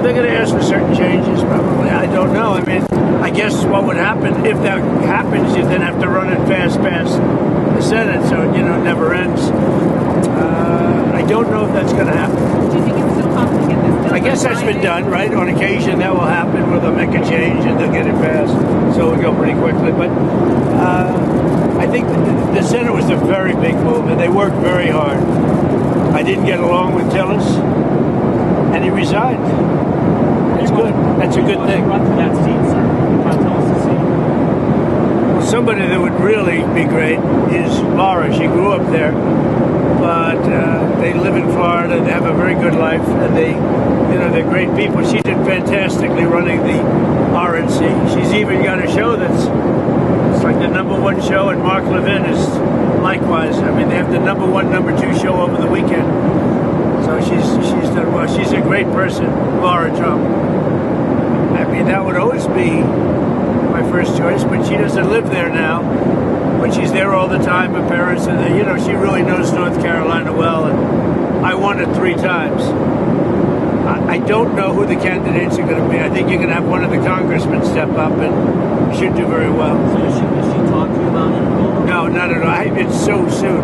Well, they're going to ask for certain changes, probably. I don't know. I mean, I guess what would happen, if that happens, you then have to run it fast past the Senate, so, you know, it never ends. I don't know if that's going to happen. Do you think it's still possible to get this done? I guess that's been done, right? On occasion, that will happen where they'll make a change and they'll get it passed, so it'll go pretty quickly. But I think the Senate was a very big move, and they worked very hard. I didn't get along with Tillis, and he resigned. That's good. That's a good thing. Run for that seat, sir. Somebody that would really be great is Laura. She grew up there, but they live in Florida. They have a very good life, and they're great people. She did fantastically running the RNC. She's even got a show it's like the #1 show, and Mark Levin is likewise. I mean, they have the #1, #2 show over the weekend. So she's done well. She's a great person, Laura Trump. I mean, that would always be my first choice, but she doesn't live there now. But she's there all the time. Her parents are there. You know, she really knows North Carolina well, and I won it 3 times. I don't know who the candidates are going to be. I think you're going to have one of the congressmen step up, and should do very well. So has she talked to you about it? No, not at all. It's so soon.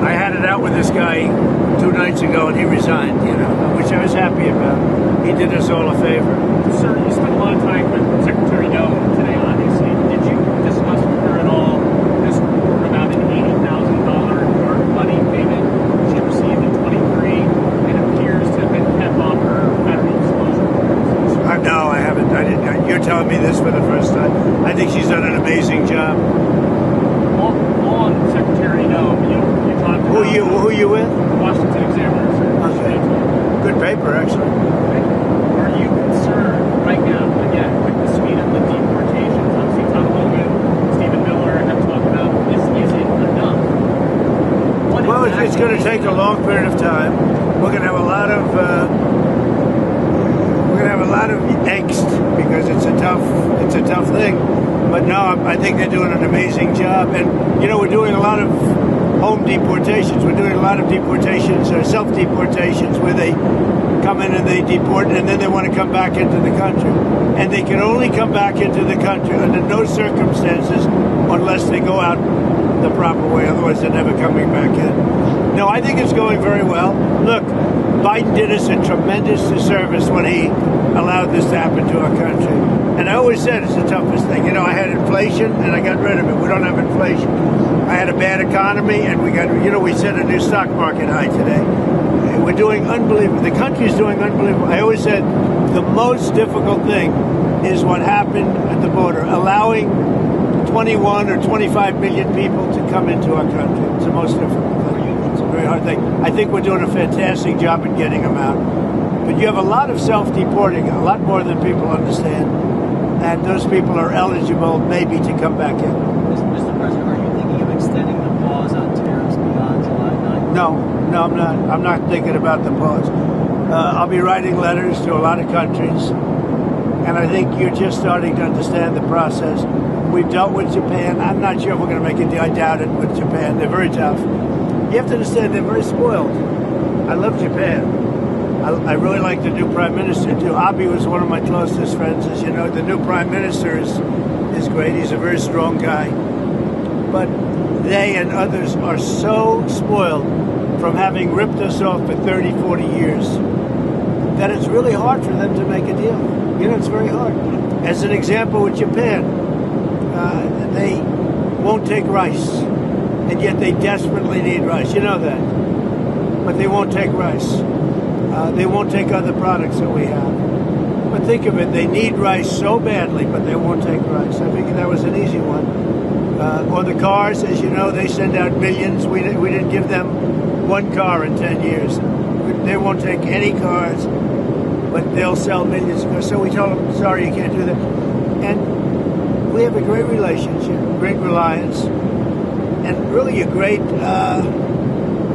I had it out with this guy 2 nights ago, and he resigned, you know, which I was happy about. He did us all a favor. Sir, you spent a lot of time with Secretary Doe today, obviously. Did you discuss with her at all this report about an $80,000 work money payment she received in 23 and appears to have been kept off her federal disclosure reports? No, I haven't. I didn't. You're telling me this for the first time. I think she's done an amazing job. On Secretary Doe, you talked about... Who you with? Washington Examiner, sir. Okay. Good paper, actually. Are you concerned right now, again, with the speed of the deportations? Obviously, Tom Hogan, Stephen Miller have talked about this isn't enough. Well, it's going to take a long period of time. We're going to have a lot of angst because it's a tough thing. But no, I think they're doing an amazing job. And you know, we're doing a lot of home deportations. We're doing a lot of deportations or self-deportations where they come in and they deport, and then they want to come back into the country. And they can only come back into the country under no circumstances unless they go out the proper way. Otherwise, they're never coming back in. No, I think it's going very well. Look, Biden did us a tremendous disservice when he allowed this to happen to our country. And I always said it's the toughest thing. You know, I had inflation and I got rid of it. We don't have inflation. I had a bad economy and we set a new stock market high today. We're doing unbelievable. The country's doing unbelievable. I always said the most difficult thing is what happened at the border, allowing 21 or 25 million people to come into our country. It's the most difficult thing. It's a very hard thing. I think we're doing a fantastic job in getting them out. But you have a lot of self-deporting, a lot more than people understand. And those people are eligible maybe to come back in. Mr. President, are you thinking of extending the pause on tariffs beyond July 9th? No, I'm not. I'm not thinking about the pause. I'll be writing letters to a lot of countries. And I think you're just starting to understand the process. We've dealt with Japan. I'm not sure if we're going to make a deal. I doubt it with Japan. They're very tough. You have to understand they're very spoiled. I love Japan. I really like the new prime minister, too. Abe was one of my closest friends, as you know. The new prime minister is great. He's a very strong guy. But they and others are so spoiled from having ripped us off for 30, 40 years that it's really hard for them to make a deal. You know, it's very hard. As an example with Japan, they won't take rice, and yet they desperately need rice. You know that. But they won't take rice. They won't take other products that we have. But think of it, they need rice so badly, but they won't take rice. I think that was an easy one. Or the cars, as you know, they send out millions. We didn't give them one car in 10 years. They won't take any cars, but they'll sell millions of cars. So we told them, sorry, you can't do that. And we have a great relationship, great reliance, and really a great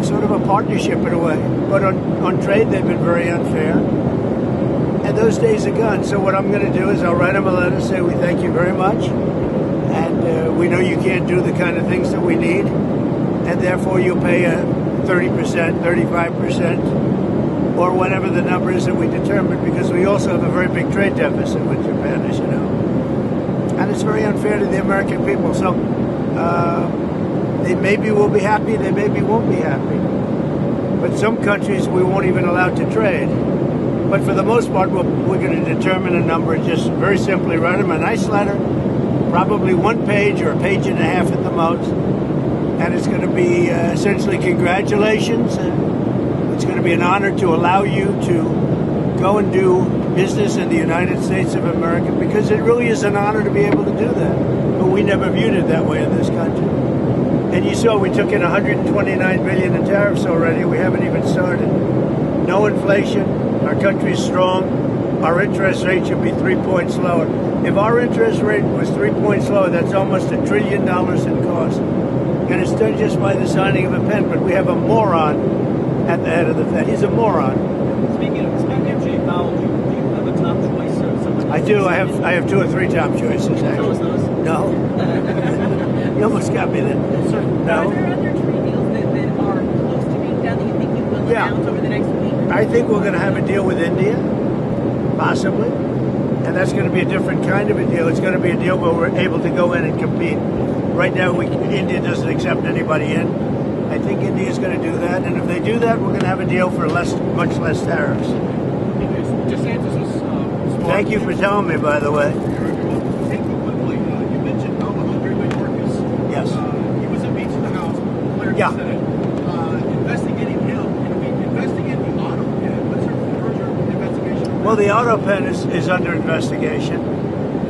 sort of a partnership in a way. But on trade, they've been very unfair. And those days are gone. So what I'm going to do is I'll write them a letter, say we thank you very much. And we know you can't do the kind of things that we need. And therefore, you'll pay a 30%, 35%, or whatever the number is that we determine, because we also have a very big trade deficit with Japan, as you know. And it's very unfair to the American people. So they maybe will be happy, they maybe won't be happy. But some countries we won't even allow to trade. But for the most part, we're going to determine a number and just very simply write them a nice letter, probably 1 page or a page and a half at the most. And it's going to be essentially congratulations. And it's going to be an honor to allow you to go and do business in the United States of America, because it really is an honor to be able to do that. But we never viewed it that way in this country. And you saw we took in $129 billion in tariffs already. We haven't even started. No inflation. Our country is strong. Our interest rate should be 3 points lower. If our interest rate was 3 points lower, that's almost $1 trillion in cost. And it's done just by the signing of a pen. But we have a moron at the head of the Fed. He's a moron. Speaking of Jay Powell, do you have a top choice? I do. I have 2 or 3 top choices, actually. No. You almost got me there. No. Are there other trade deals that are close to being done that you think you will announce over the next week? I think we're going to have a deal with India, possibly. And that's going to be a different kind of a deal. It's going to be a deal where we're able to go in and compete. Right now, India doesn't accept anybody in. I think India is going to do that. And if they do that, we're going to have a deal for much less tariffs. Thank you for telling me, by the way. You mentioned Alejandro Mayorkas. Yes. He was a Speech in the House, declared Yeah. the Senate, investigating him. Can we investigate the auto pen? What's your further investigation? Well, the auto pen is under investigation.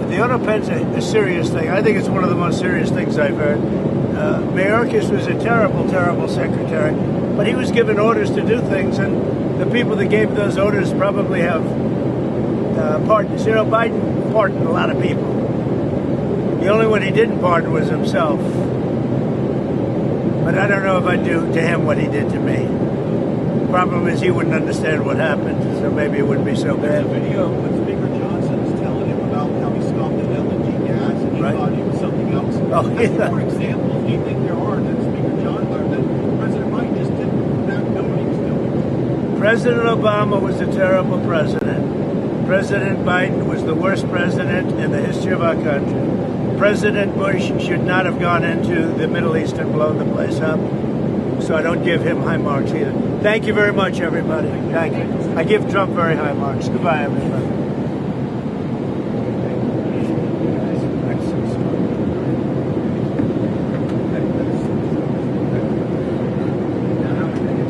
The auto pen's a serious thing. I think it's one of the most serious things I've heard. Mayorkas was a terrible, terrible secretary, but he was given orders to do things, and the people that gave those orders probably have pardons. You know, Biden pardoned a lot of people. The only one he didn't pardon was himself. But I don't know if I'd do to him what he did to me. The problem is he wouldn't understand what happened, so maybe it wouldn't be so There's bad. a video with Speaker Johnson's telling him about how he stopped at LNG gas and he Right. thought it was something else. Oh, How many yeah. more examples do you think there are that Speaker Johnson or that President Biden just did not know what he was doing? President Obama was a terrible president. President Biden was the worst president in the history of our country. President Bush should not have gone into the Middle East and blown the place up. So I don't give him high marks either. Thank you very much, everybody. Thank you. I give Trump very high marks. Goodbye, everybody.